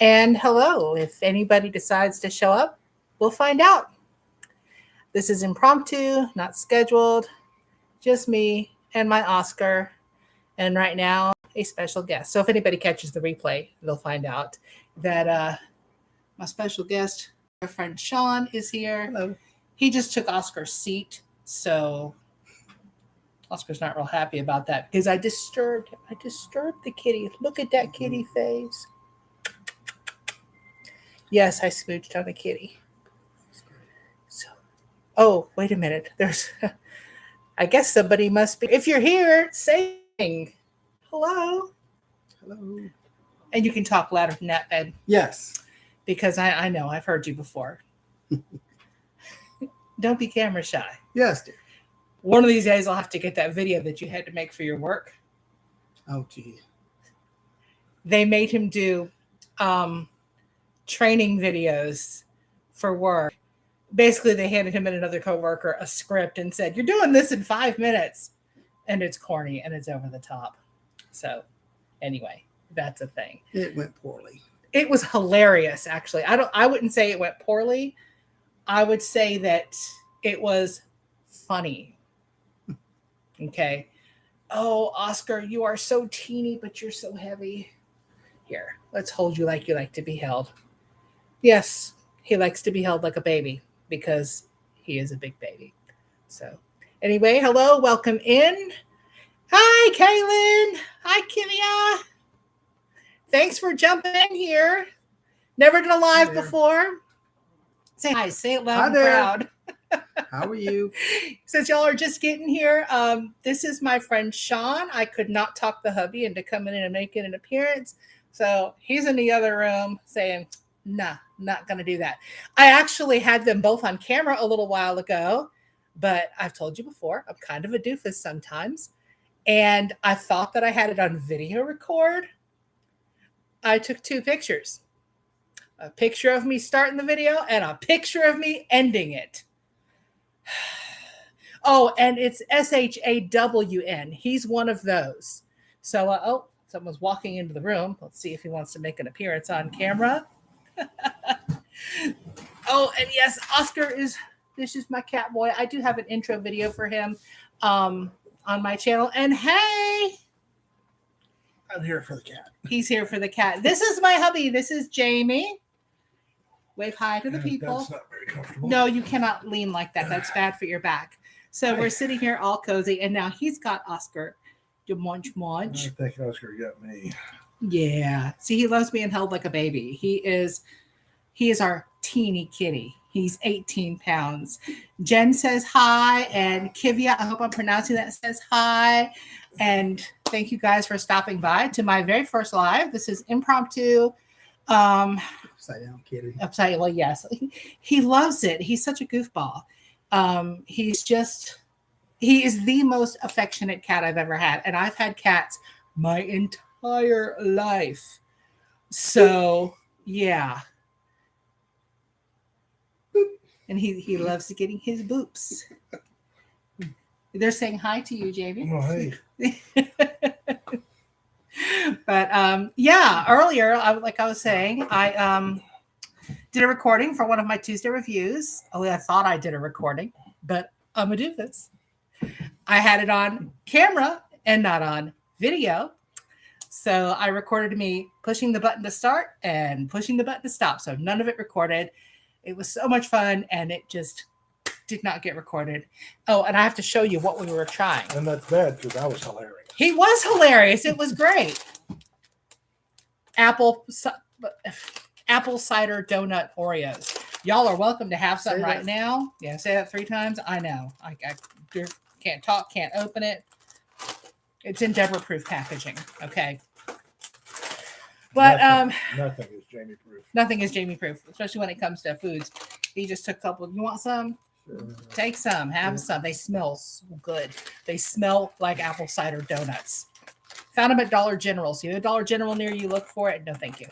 And hello, if anybody decides to show up, we'll find out. This is impromptu, not scheduled, just me and my Oscar. And right now, a special guest. So if anybody catches the replay, they'll find out that my special guest, my friend Sean, is here. Hello. He just took Oscar's seat. So Oscar's not real happy about that because I disturbed the kitty. Look at that kitty face. Yes, I smooched on a kitty. So, oh, wait a minute. There's, I guess somebody must be. If you're here, saying hello. Hello. And you can talk louder than that, Ben. Yes. Because I know I've heard you before. Don't be camera shy. Yes, dear. One of these days, I'll have to get that video that you had to make for your work. Oh, gee. They made him do training videos for work. Basically, they handed him and another coworker a script and said, "You're doing this in 5 minutes," and it's corny and it's over the top. So, anyway, that's a thing. It went poorly. It was hilarious, actually. I wouldn't say it went poorly. I would say that it was funny. Okay. Oh, Oscar, you are so teeny, but you're so heavy. Here, let's hold you like you like to be held. Yes, he likes to be held like a baby because he is a big baby. So, anyway, hello, welcome in. Hi, Kaylin. Hi, Kivia. Thanks for jumping in here. Never done a live before. Say hi. Say it loud and proud. How are you? Since y'all are just getting here, this is my friend Sean. I could not talk the hubby into coming in and making an appearance. So he's in the other room saying, nah, not going to do that. I actually had them both on camera a little while ago, but I've told you before, I'm kind of a doofus sometimes. And I thought that I had it on video record. I took 2 pictures. A picture of me starting the video and a picture of me ending it. Oh, and it's SHAWN. He's one of those. So, someone's walking into the room. Let's see if he wants to make an appearance on camera. Oh, and yes, Oscar this is my cat boy. I do have an intro video for him on my channel. And hey, I'm here for the cat. He's here for the cat. This is my hubby. This is Jamie. Wave hi to the people. That's not very comfortable. No, you cannot lean like that. That's bad for your back. So we're sitting here all cozy, and now he's got Oscar. You munch. I think Oscar got me. Yeah. See, he loves being held like a baby. He is our teeny kitty. He's 18 pounds. Jen says hi, and Kivia, I hope I'm pronouncing that, says hi. And thank you guys for stopping by to my very first live. This is impromptu. Upside down kitty. Well, yes. He loves it. He's such a goofball. He is the most affectionate cat I've ever had. And I've had cats my entire life. So, yeah. And he loves getting his boops. They're saying hi to you, Jamie. Oh, hey. But yeah, earlier, like I was saying, I did a recording for one of my Tuesday reviews. Only I thought I did a recording, but I'm gonna do this. I had it on camera and not on video. So I recorded me pushing the button to start and pushing the button to stop. So none of it recorded. It was so much fun, and it just did not get recorded. Oh, and I have to show you what we were trying. And that's bad because I was hilarious. He was hilarious. It was great. Apple cider donut Oreos. Y'all are welcome to have some right now. Yeah, say that 3 times. I know. I can't talk, can't open it. It's in Debra proof packaging. Okay. But nothing is Jamie proof. Nothing is Jamie proof, especially when it comes to foods. He just took a couple. You want some? Sure. Take some. Have some. They smell so good. They smell like apple cider donuts. Found them at Dollar General. See the Dollar General near you, look for it. No, thank you.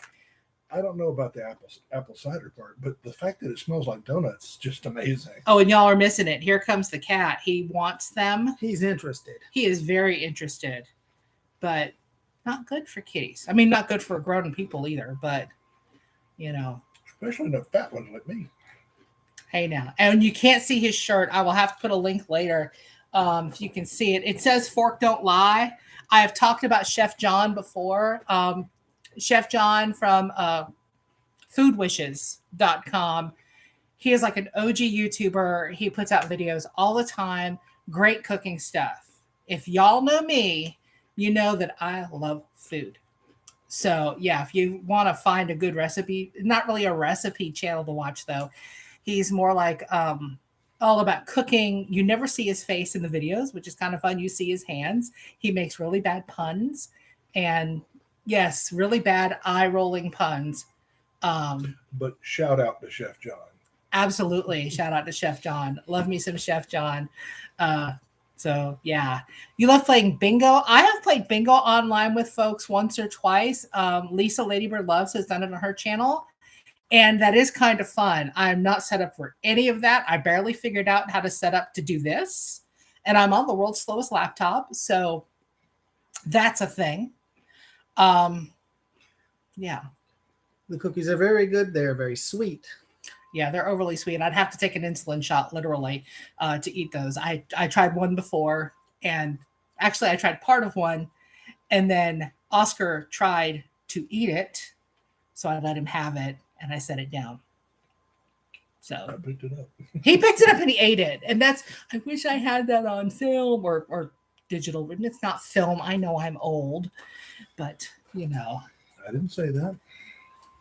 I don't know about the apple cider part, but the fact that it smells like donuts is just amazing. Oh, and y'all are missing it. Here comes the cat. He wants them. He's interested. He is very interested, but not good for kitties. I mean, not good for grown people either, but you know. Especially the fat ones like me. Hey now, and you can't see his shirt. I will have to put a link later if you can see it. It says "Fork Don't Lie." I have talked about Chef John before. Chef John from foodwishes.com. He is like an OG YouTuber. He puts out videos all the time. Great cooking stuff. If y'all know me, you know that I love food. So yeah, if you want to find a good recipe, not really a recipe channel to watch though. He's more like all about cooking. You never see his face in the videos, which is kind of fun. You see his hands. He makes really bad puns. And yes, really bad eye rolling puns. But shout out to Chef John. Absolutely. Shout out to Chef John. Love me some Chef John. So yeah, you love playing bingo. I have played bingo online with folks once or twice. Lisa Ladybird Loves has done it on her channel, and that is kind of fun. I'm not set up for any of that. I barely figured out how to set up to do this, and I'm on the world's slowest laptop, so that's a thing. Yeah. The cookies are very good. They're very sweet. Yeah, they're overly sweet. I'd have to take an insulin shot, literally, to eat those. I tried one before, and actually I tried part of one, and then Oscar tried to eat it, so I let him have it, and I set it down. So I picked it up. he picked it up and he ate it, and that's. I wish I had that on film or digital. It's not film. I know I'm old, but you know. I didn't say that.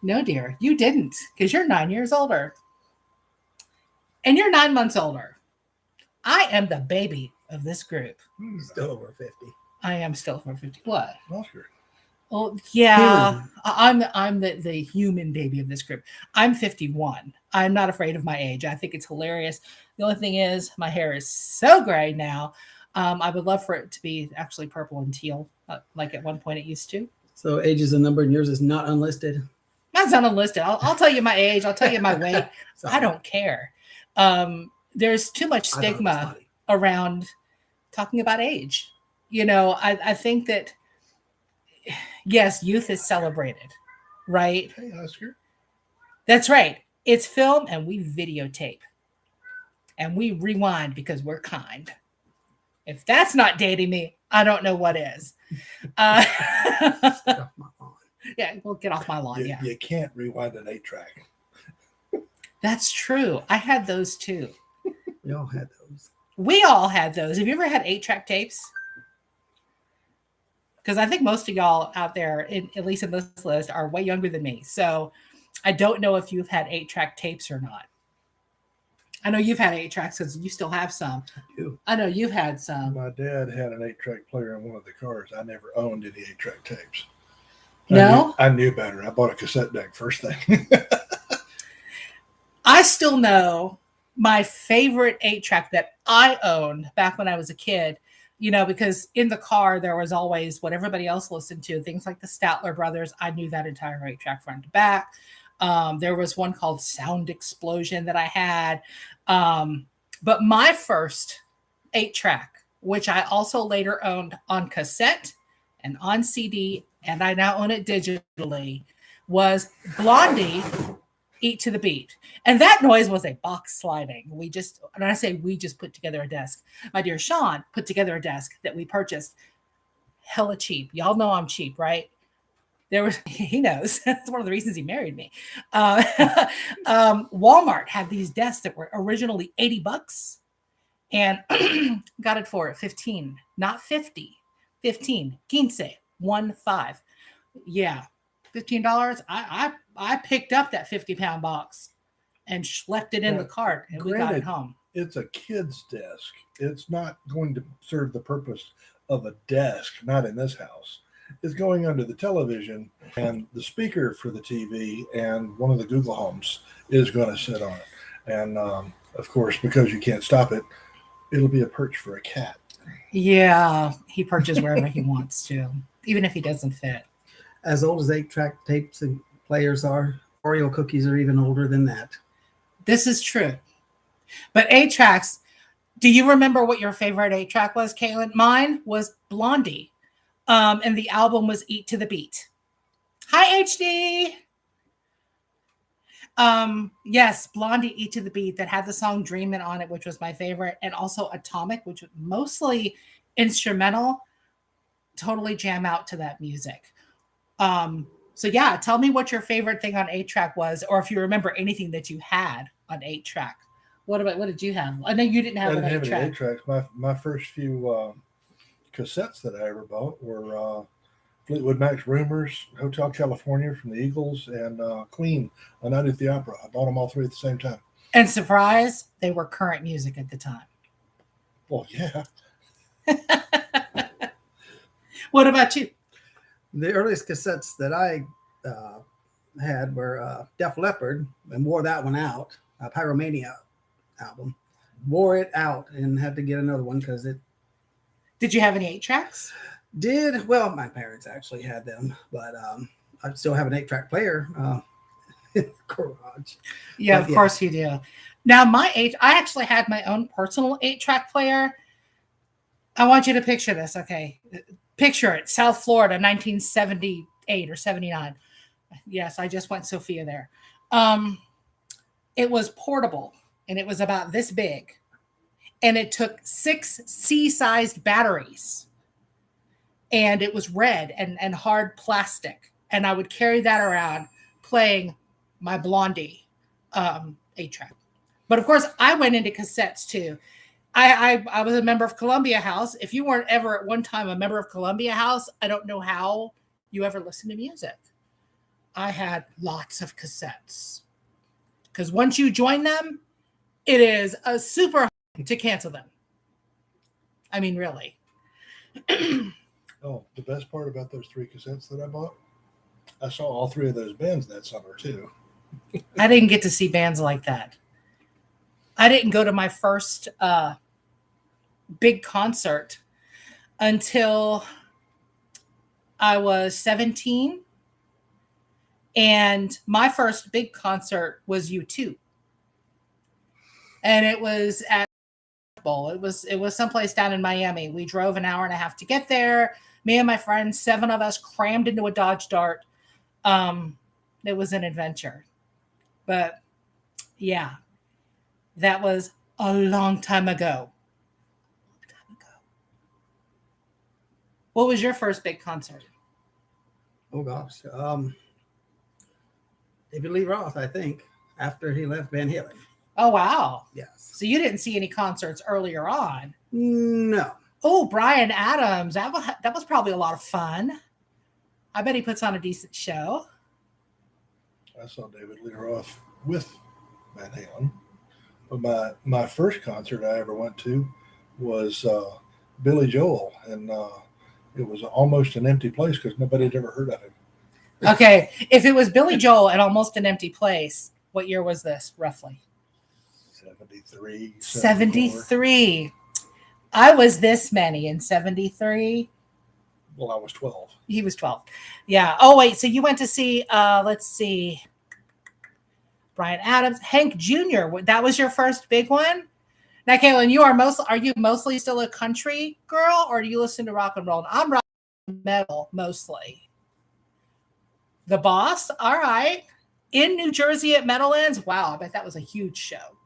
No, dear, you didn't, because you're 9 years older. And you're 9 months older. I am the baby of this group. Still over 50. I am still over 50. What? Oscar. Oh, yeah. Human. I'm the human baby of this group. I'm 51. I'm not afraid of my age. I think it's hilarious. The only thing is, my hair is so gray now. I would love for it to be actually purple and teal, like at one point it used to. So age is a number and yours is not unlisted. That's not unlisted. I'll tell you my age. I'll tell you my weight. I don't care. There's too much stigma around talking about age. You know, I think that, yes, youth is celebrated, right? Hey, Oscar. That's right. It's film and we videotape. And we rewind because we're kind. If that's not dating me, I don't know what is. Get off my lawn. Yeah, we'll get off my lawn. Yeah, You can't rewind an 8-track. that's true. I had those too. We all had those. We all had those. Have you ever had 8-track tapes? Because I think most of y'all out there, at least in this list, are way younger than me. So I don't know if you've had 8-track tapes or not. I know you've had 8-tracks because you still have some. I know you've had some. My dad had an 8-track player in one of the cars. I never owned any 8-track tapes. No? I knew better. I bought a cassette deck first thing. I still know my favorite 8-track that I owned back when I was a kid, you know, because in the car there was always what everybody else listened to, things like the Statler Brothers. I knew that entire 8-track front to back. There was one called Sound Explosion that I had. But my first 8-track, which I also later owned on cassette and on CD, and I now own it digitally, was Blondie, Eat to the Beat. And that noise was a box sliding. And I say we just put together a desk. My dear Sean put together a desk that we purchased hella cheap. Y'all know I'm cheap, right? He knows. That's one of the reasons he married me. Walmart had these desks that were originally $80 and got it for 15, not 50, 15, 15, 1-5. Yeah. $15. I picked up that 50-pound box and schlepped it in the cart, and we got it home. It's a kid's desk. It's not going to serve the purpose of a desk, not in this house. It's going under the television, and the speaker for the TV and one of the Google Homes is going to sit on it. And of course, because you can't stop it, it'll be a perch for a cat. Yeah, he perches wherever he wants to, even if he doesn't fit. As old as 8-track tapes and players are, Oreo cookies are even older than that. This is true. But 8-tracks, do you remember what your favorite 8-track was, Caitlin? Mine was Blondie. And the album was Eat to the Beat. Hi, HD. Yes, Blondie Eat to the Beat that had the song Dreamin' on it, which was my favorite, and also Atomic, which was mostly instrumental. Totally jam out to that music. So yeah, tell me what your favorite thing on 8-track was, or if you remember anything that you had on 8-track. What did you have? I know you didn't I have didn't an have any 8-track. 8 tracks. My first few cassettes that I ever bought were Fleetwood Mac's Rumors, Hotel California from the Eagles, and Queen, A Night at the Opera. I bought them all three at the same time. And surprise, they were current music at the time. Well, yeah. What about you? The earliest cassettes that I had were Def Leppard, and wore that one out. A Pyromania album. Wore it out and had to get another one because it Did you have any 8-tracks? did. Well, my parents actually had them, but I still have an 8-track player in the garage. Yeah, But of yeah. course you do. Now, I actually had my own personal 8-track player. I want you to picture this, okay? Picture it, South Florida, 1978 or 79. Yes, I just went Sophia there. It was portable, and it was about this big. And it took 6 C-sized batteries. And it was red and hard plastic. And I would carry that around playing my Blondie 8-track. But of course, I went into cassettes too. I was a member of Columbia House. If you weren't ever at one time a member of Columbia House, I don't know how you ever listened to music. I had lots of cassettes. Because once you join them, it is a super hard to cancel them. I mean, really. Oh, the best part about those 3 cassettes that I bought, I saw all 3 of those bands that summer too. I didn't get to see bands like that. I didn't go to my first big concert until I was 17. And my first big concert was U2. And it was at Bowl. It was someplace down in Miami. We drove an hour and a half to get there. Me and my friends, 7 of us, crammed into a Dodge Dart. It was an adventure. But yeah, that was a long time ago. What was your first big concert? Oh gosh, David Lee Roth, I think, after he left Van Halen. Oh wow! Yes. So you didn't see any concerts earlier on? No. Oh, Bryan Adams. That was probably a lot of fun. I bet he puts on a decent show. I saw David Lee Roth with Van Halen. But my first concert I ever went to was Billy Joel, and it was almost an empty place because nobody had ever heard of him. Okay, if it was Billy Joel at Almost an Empty Place, what year was this, roughly? 73. 73. I was this many in 73. Well, I was 12. He was 12. Yeah. Oh, wait. So you went to see, let's see, Bryan Adams, Hank Jr. That was your first big one? Now, Kaylin, are you mostly still a country girl, or do you listen to rock and roll? I'm rock and metal mostly. The Boss, all right. In New Jersey at Meadowlands. Wow, I bet that was a huge show.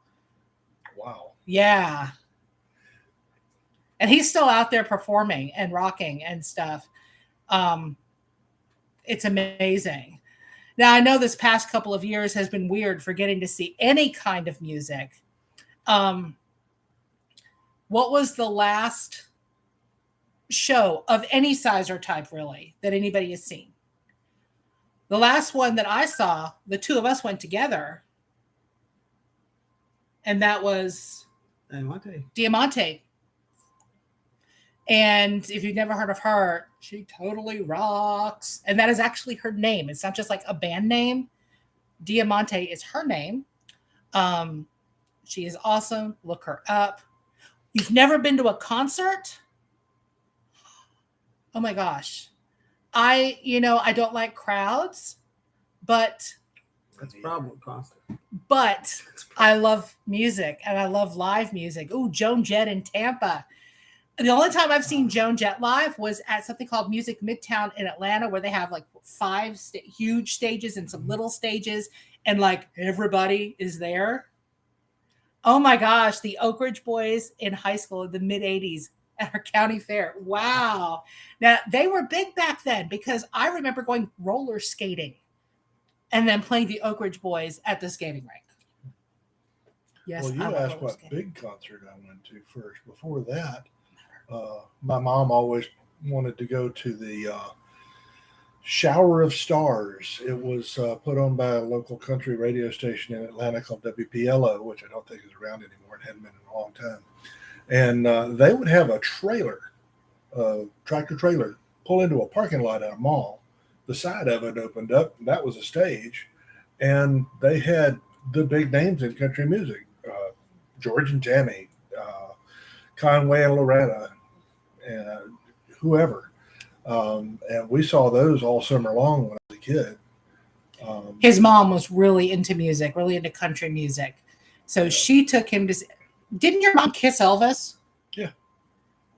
Wow. Yeah. And he's still out there performing and rocking and stuff. It's amazing. Now, I know this past couple of years has been weird for getting to see any kind of music. What was the last show of any size or type, really, that anybody has seen? The last one that I saw, the two of us went together, and that was Diamante. And if you've never heard of her, she totally rocks. And that is actually her name. It's not just like a band name. Diamante is her name. She is awesome. Look her up. You've never been to a concert? Oh my gosh. I don't like crowds, but That's probably concert. But I love music and I love live music. Ooh, Joan Jett in Tampa. The only time I've seen Joan Jett live was at something called Music Midtown in Atlanta, where they have like 5 huge stages and some little stages, and like everybody is there. Oh my gosh, the Oak Ridge Boys in high school in the mid 80s at our county fair. Wow. Now they were big back then because I remember going roller skating and then playing the Oak Ridge Boys at the skating rink. Yes. Well, you I love asked roller what skating. big concert I went to first. Before that, my mom always wanted to go to the Shower of Stars. It was put on by a local country radio station in Atlanta called WPLO, which I don't think is around anymore. It hadn't been in a long time. And they would have a trailer, tractor trailer, pull into a parking lot at a mall. The side of it opened up, and that was a stage. And they had the big names in country music, George and Tammy, Conway and Loretta, and whoever. And we saw those all summer long when I was a kid. His mom was really into music, really into country music. So she took him to. Didn't your mom kiss Elvis? Yeah.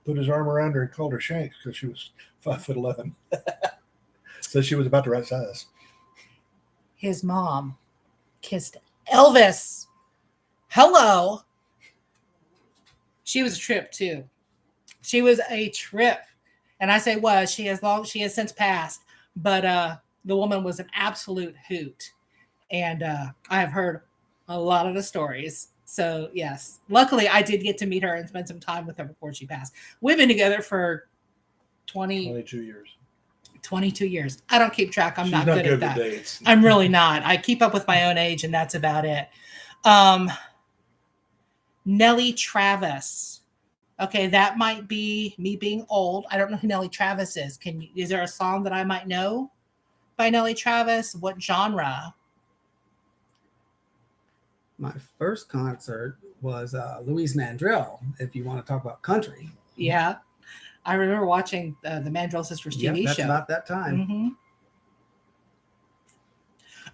Put his arm around her and called her Shanks because she was 5'11". So she was about the right size. His mom kissed Elvis. Hello. She was a trip too. She was a trip. And I say was, she has since passed, but the woman was an absolute hoot. And I have heard a lot of the stories. So yes, luckily I did get to meet her and spend some time with her before she passed. We've been together for 22 years. 22 years. I don't keep track. I'm not good at that. Dates. I'm really not. I keep up with my own age and that's about it. Nellie Travis. Okay, that might be me being old. I don't know who Nellie Travis is. Is there a song that I might know by Nellie Travis? What genre? My first concert was Louise Mandrell, if you want to talk about country. Yeah. I remember watching the Mandrell Sisters TV that's show. about that time. Mm-hmm.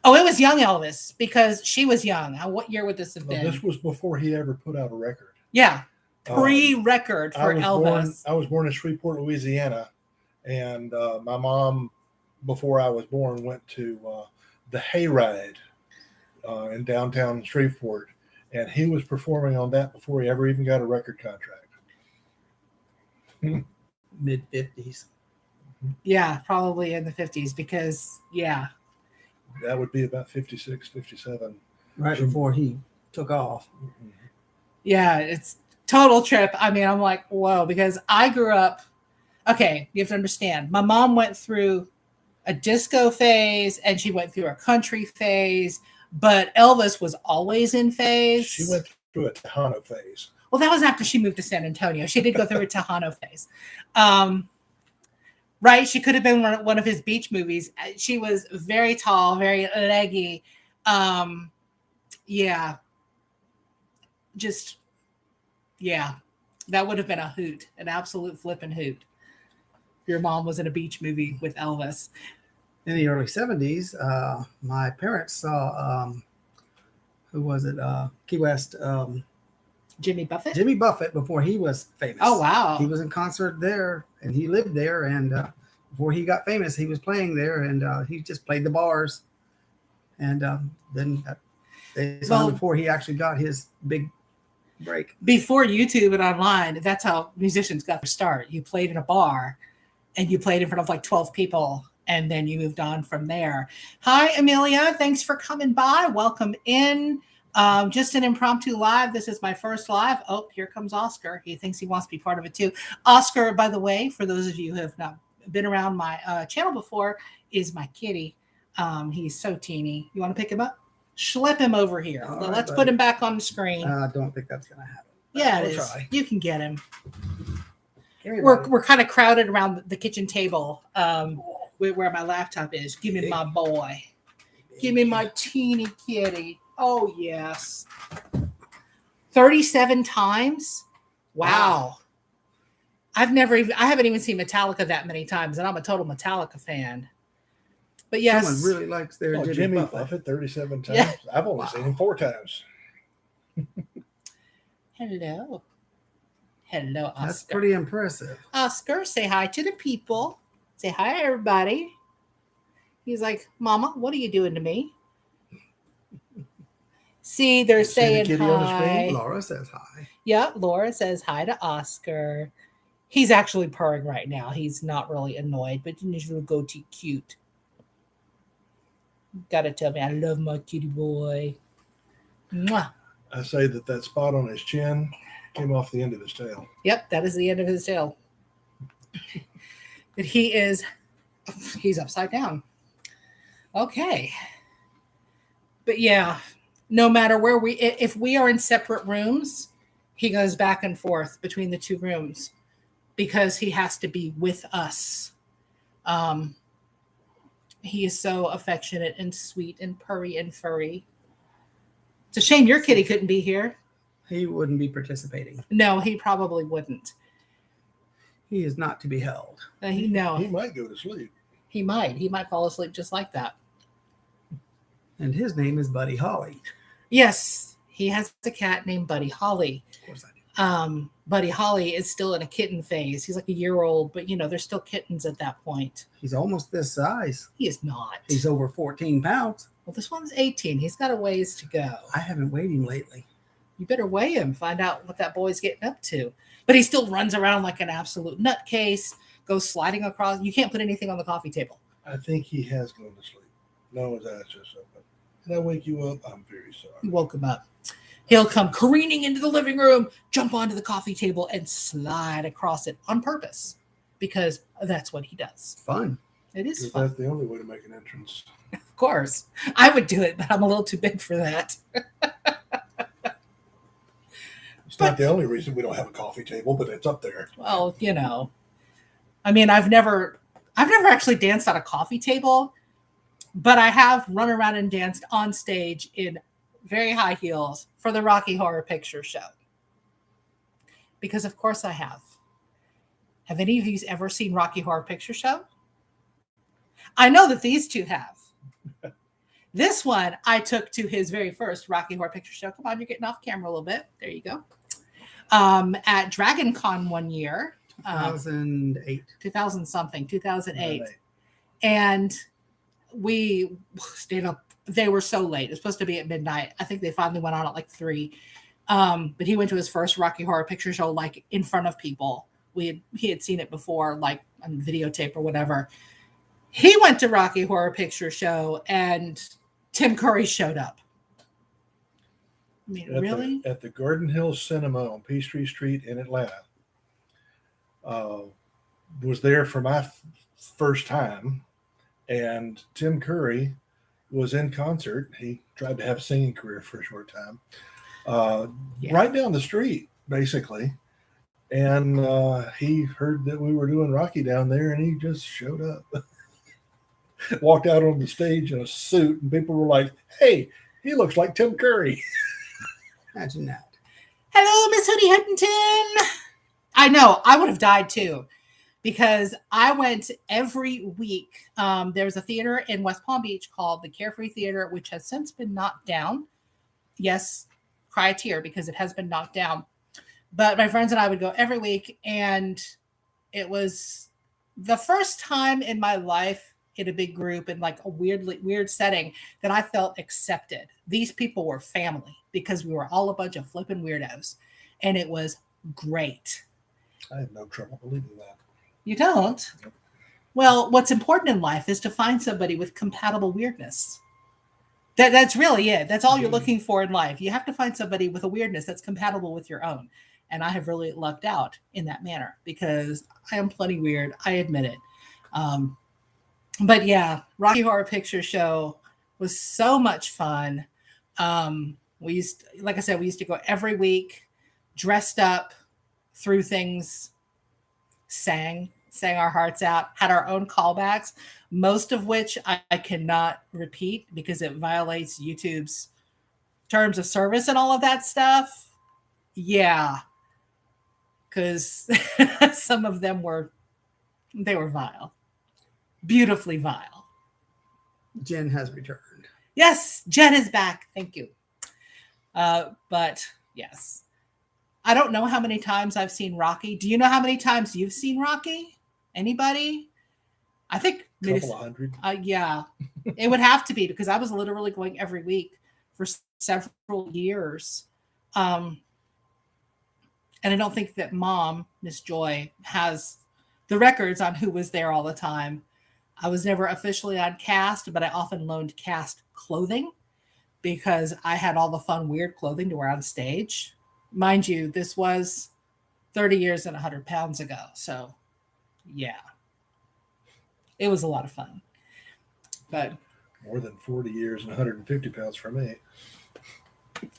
Oh, it was young Elvis because she was young. What year would this have been? This was before he ever put out a record. Yeah. Pre-record for Elvis. I was born in Shreveport, Louisiana, and my mom, before I was born, went to the Hayride in downtown Shreveport, and he was performing on that before he ever even got a record contract. Mid-50s. Yeah, probably in the 50s because, yeah. That would be about 56, 57. Right before he took off. Mm-hmm. Yeah, it's total trip. I mean, I'm like, whoa, because I grew up. Okay, you have to understand. My mom went through a disco phase and she went through a country phase, but Elvis was always in phase. She went through a Tejano phase. Well, that was after she moved to San Antonio. She did go through a Tejano phase. Right? She could have been one of his beach movies. She was very tall, very leggy. Yeah. Just, yeah. That would have been a hoot, an absolute flippin' hoot. Your mom was in a beach movie with Elvis. In the early 70s, my parents saw, who was it? Key West. Jimmy Buffett? Jimmy Buffett before he was famous. Oh, wow. He was in concert there and he lived there. And before he got famous, he was playing there and he just played the bars. And then they saw him before he actually got his big break. Before YouTube and online, that's how musicians got their start. You played in a bar and you played in front of like 12 people. And then you moved on from there. Hi, Amelia. Thanks for coming by. Welcome in. Just an impromptu live. This is my first live. Oh, here comes Oscar. He thinks he wants to be part of it too. Oscar, by the way, for those of you who have not been around my channel before, is my kitty. He's so teeny. You want to pick him up? Schlep him over here. All Let's right, put him back on the screen. I don't think that's going to happen. Yeah, we'll it is. Try. You can get him. We're kind of crowded around the kitchen table where my laptop is. Give me my boy. Give me my teeny kitty. Oh, yes. 37 times? Wow. I haven't even seen Metallica that many times, and I'm a total Metallica fan. But yes. Someone really likes their Jimmy Buffett 37 times. Yeah. I've only seen him 4 times. Hello. Hello, Oscar. That's pretty impressive. Oscar, say hi to the people. Say hi, everybody. He's like, Mama, what are you doing to me? See, they're See the saying kitty on the screen? hi. Laura says hi. Yeah, Laura says hi to Oscar. He's actually purring right now. He's not really annoyed, but he's little goatee cute. Gotta tell me, I love my kitty boy. Mwah. I say that spot on his chin came off the end of his tail. Yep, that is the end of his tail. But he's upside down. Okay. But yeah, no matter where if we are in separate rooms, he goes back and forth between the two rooms because he has to be with us. He is so affectionate and sweet and purry and furry. It's a shame your kitty couldn't be here. He wouldn't be participating. No, he probably wouldn't. He is not to be held. He might go to sleep. He might fall asleep just like that. And his name is Buddy Holly. Yes, he has a cat named Buddy Holly. Of course I do. Buddy Holly is still in a kitten phase. He's like a year old, but they're still kittens at that point. He's almost this size. He is not. He's over 14 pounds. Well, this one's 18. He's got a ways to go. I haven't weighed him lately. You better weigh him, find out what that boy's getting up to. But he still runs around like an absolute nutcase, goes sliding across. You can't put anything on the coffee table. I think he has gone to sleep. No one's asked us something. Did I wake you up? I'm very sorry. You woke him up. He'll come careening into the living room, jump onto the coffee table, and slide across it on purpose because that's what he does. Fun. It is fun. That's the only way to make an entrance. Of course. I would do it, but I'm a little too big for that. It's not the only reason we don't have a coffee table, but it's up there. Well, I mean, I've never actually danced on a coffee table, but I have run around and danced on stage in very high heels for the Rocky Horror Picture Show. Because of course I have. Have any of you ever seen Rocky Horror Picture Show? I know that these two have. This one I took to his very first Rocky Horror Picture Show. Come on, you're getting off camera a little bit. There you go. At Dragon Con one year. 2008. 2008. And we stayed up. They were so late. It was supposed to be at midnight. I think they finally went on at like 3. But he went to his first Rocky Horror Picture Show like in front of people. He had seen it before, like on videotape or whatever. He went to Rocky Horror Picture Show and Tim Curry showed up. I mean, really? At the Garden Hill Cinema on Peachtree Street in Atlanta. Was there for my first time. And Tim Curry was in concert. He tried to have a singing career for a short time. Right down the street, basically. And he heard that we were doing Rocky down there, and he just showed up. Walked out on the stage in a suit, and people were like, hey, he looks like Tim Curry. Imagine that. Hello, Miss Hoodie Huntington. I know, I would have died too, because I went every week. There's a theater in West Palm Beach called the Carefree Theater, which has since been knocked down. Yes, cry a tear because it has been knocked down. But my friends and I would go every week, and it was the first time in my life in a big group in like a weird setting that I felt accepted. These people were family because we were all a bunch of flipping weirdos, and it was great. I have no trouble believing that. You don't? Well, what's important in life is to find somebody with compatible weirdness. That's really it. That's all you're looking for in life. You have to find somebody with a weirdness that's compatible with your own. And I have really lucked out in that manner because I am plenty weird. I admit it. But yeah, Rocky Horror Picture Show was so much fun. We used to go every week, dressed up, threw things, sang our hearts out, had our own callbacks, most of which I cannot repeat because it violates YouTube's terms of service and all of that stuff. Yeah. Because some of them were vile. Beautifully vile. Jen has returned. Yes, Jen is back. Thank you. But yes, I don't know how many times I've seen Rocky. Do you know how many times you've seen Rocky? Anybody? I think maybe, Couple of hundred. yeah, it would have to be because I was literally going every week for several years. And I don't think that Mom, Miss Joy, has the records on who was there all the time. I was never officially on cast, but I often loaned cast clothing because I had all the fun, weird clothing to wear on stage. Mind you, this was 30 years and 100 pounds ago. So, yeah, it was a lot of fun. But More than 40 years and 150 pounds for me.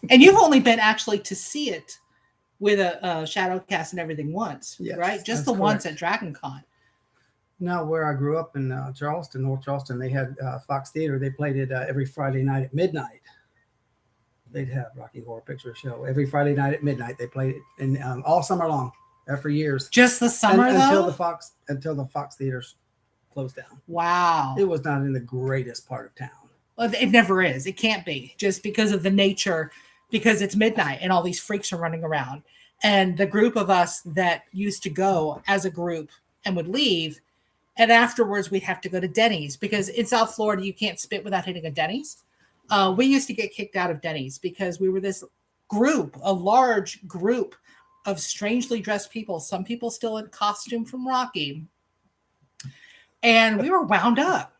and you've only been actually to see it with a shadow cast and everything once, Yes, right? Just that's the once correct. at Dragon Con. Now, where I grew up in Charleston, North Charleston, they had Fox Theater. They played it every Friday night at midnight. They'd have Rocky Horror Picture Show every Friday night at midnight. They played it and all summer long, for years. Just the summer, until though? until the Fox theaters closed down. Wow. It was not in the greatest part of town. Well, it never is. It can't be just because of the nature, because it's midnight and all these freaks are running around. And the group of us that used to go as a group and would leave, and afterwards we'd have to go to Denny's because in South Florida, you can't spit without hitting a Denny's. We used to get kicked out of Denny's because we were this group, a large group of strangely dressed people, some people still in costume from Rocky. And we were wound up.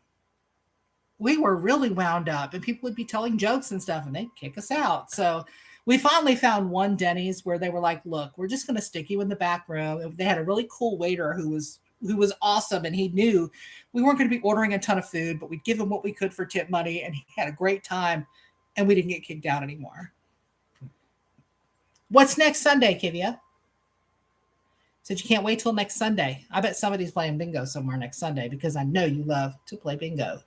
We were really wound up, and people would be telling jokes and stuff, and they'd kick us out. So we finally found one Denny's where they were like, look, we're just going to stick you in the back room. They had a really cool waiter who was awesome, and he knew we weren't going to be ordering a ton of food, but we'd give him what we could for tip money, and he had a great time, and we didn't get kicked out anymore. What's next Sunday, Kivia? Said you can't wait till next Sunday. I bet somebody's playing bingo somewhere next Sunday because I know you love to play bingo.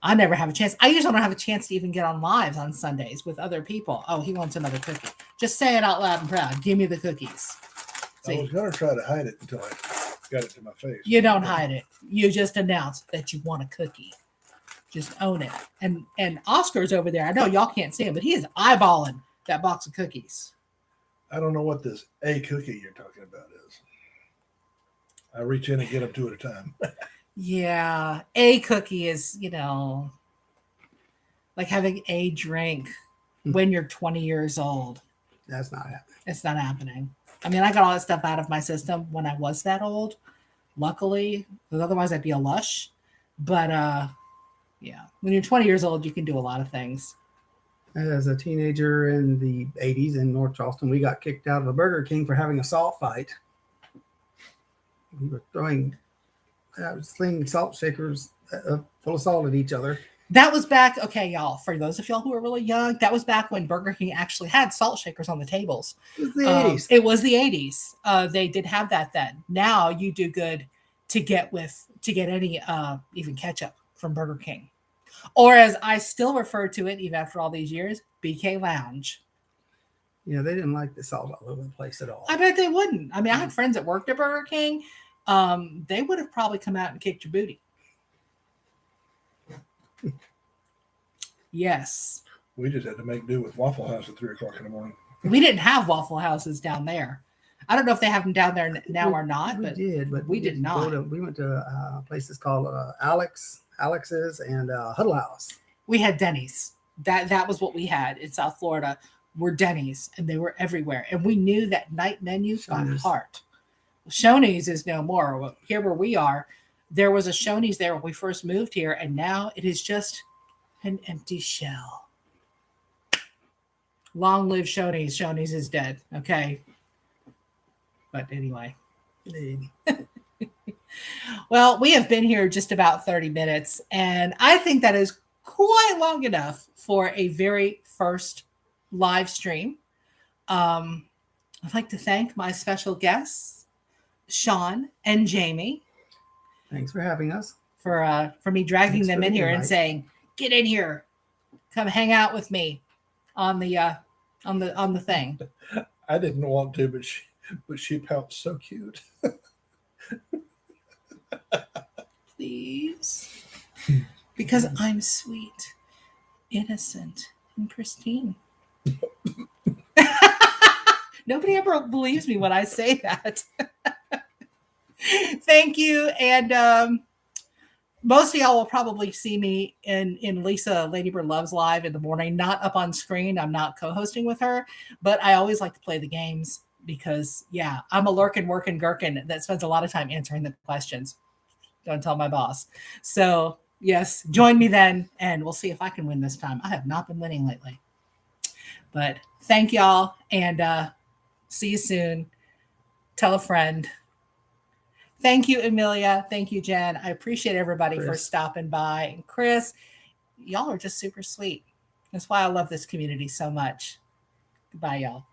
I never have a chance. I usually don't have a chance to even get on lives on Sundays with other people. Oh, he wants another cookie. Just say it out loud and proud. Give me the cookies. I was going to try to hide it until I got it to my face. You don't hide it. You just announce that you want a cookie. Just own it. And Oscar's over there. I know y'all can't see him, but he is eyeballing that box of cookies. I don't know what this A cookie you're talking about is. I reach in and get them two at a time. Yeah. A cookie is, like having a drink when you're 20 years old. That's not happening. It's not happening. I mean, I got all that stuff out of my system when I was that old, luckily, because otherwise I'd be a lush. But yeah, when you're 20 years old, you can do a lot of things. As a teenager in the 80s in North Charleston, we got kicked out of a Burger King for having a salt fight. We were slinging salt shakers full of salt at each other. That was back, okay, y'all, for those of y'all who are really young, that was back when Burger King actually had salt shakers on the tables. It was the 80s. It was the 80s. They did have that then. Now you do good to get any even ketchup from Burger King. Or as I still refer to it, even after all these years, BK Lounge. Yeah, they didn't like the salt all over the place at all. I bet they wouldn't. I mean, I had friends that worked at Burger King. They would have probably come out and kicked your booty. Yes. We just had to make do with Waffle House at 3 o'clock in the morning. We didn't have Waffle Houses down there. I don't know if they have them down there now or not, but we did not. We went to places called Alex's and Huddle House. We had Denny's. That was what we had in South Florida. Were Denny's, and they were everywhere. And we knew that night menu by heart. Shoney's is no more. Here where we are, there was a Shoney's there when we first moved here, and now it is just an empty shell. Long live Shoney's. Shoney's is dead. Okay. But anyway. Well, we have been here just about 30 minutes, and I think that is quite long enough for a very first live stream. I'd like to thank my special guests, Sean and Jamie. Thanks for having us. For me dragging them in here and saying, "Get in here, come hang out with me on the thing." I didn't want to, but she pounced so cute. Please, because I'm sweet, innocent, and pristine. Nobody ever believes me when I say that. Thank you. And most of y'all will probably see me in Lisa Ladybird Loves Live in the morning, not up on screen. I'm not co-hosting with her, but I always like to play the games because, yeah, I'm a lurking, working gherkin that spends a lot of time answering the questions. Don't tell my boss. So, yes, join me then, and we'll see if I can win this time. I have not been winning lately. But thank y'all, and see you soon. Tell a friend. Thank you, Amelia. Thank you, Jen. I appreciate everybody for stopping by. And Chris, y'all are just super sweet. That's why I love this community so much. Goodbye, y'all.